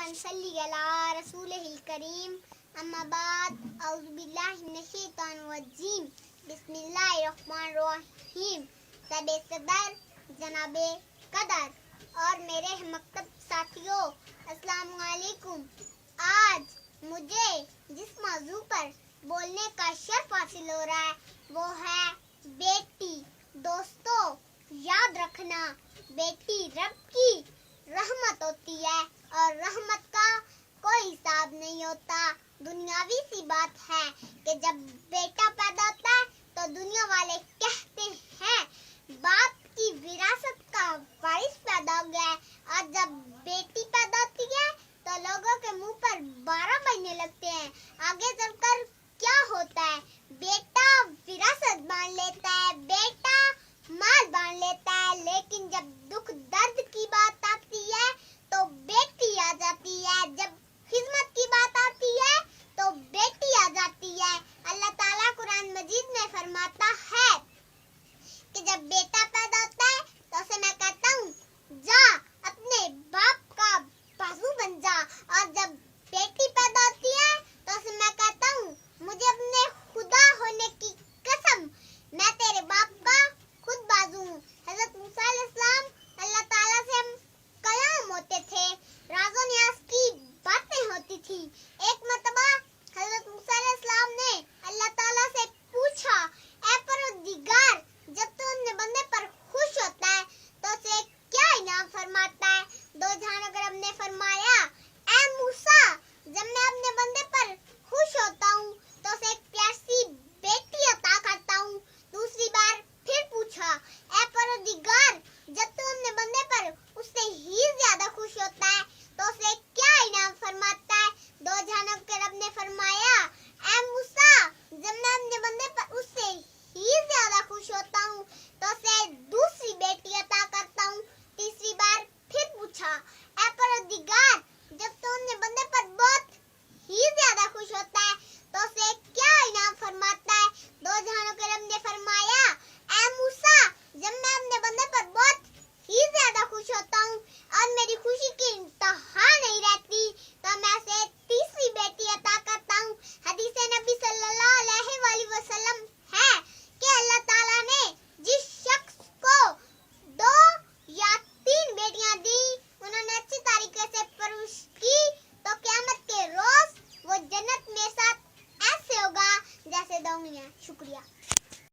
ونصلی علی رسولہ کریم اما بعد اعوذ باللہ من الشیطان الرجیم بسم اللہ الرحمن الرحیم سب صدر جناب قدر اور میرے مکتب ساتھیوں السلام علیکم۔ آج مجھے جس موضوع پر بولنے کا شرف حاصل ہو رہا ہے وہ ہے بیٹی۔ دوستو یاد رکھنا، بیٹی رب کی رحمت ہوتی ہے اور رحمت کا کوئی حساب نہیں ہوتا۔ دنیاوی سی بات ہے کہ جب بیٹا پیدا ہوتا ہے تو دنیا والے کہتے ہیں باپ کی وراثت کا وارث پیدا ہو گیا ہے، اور جب بیٹی پیدا ہوتی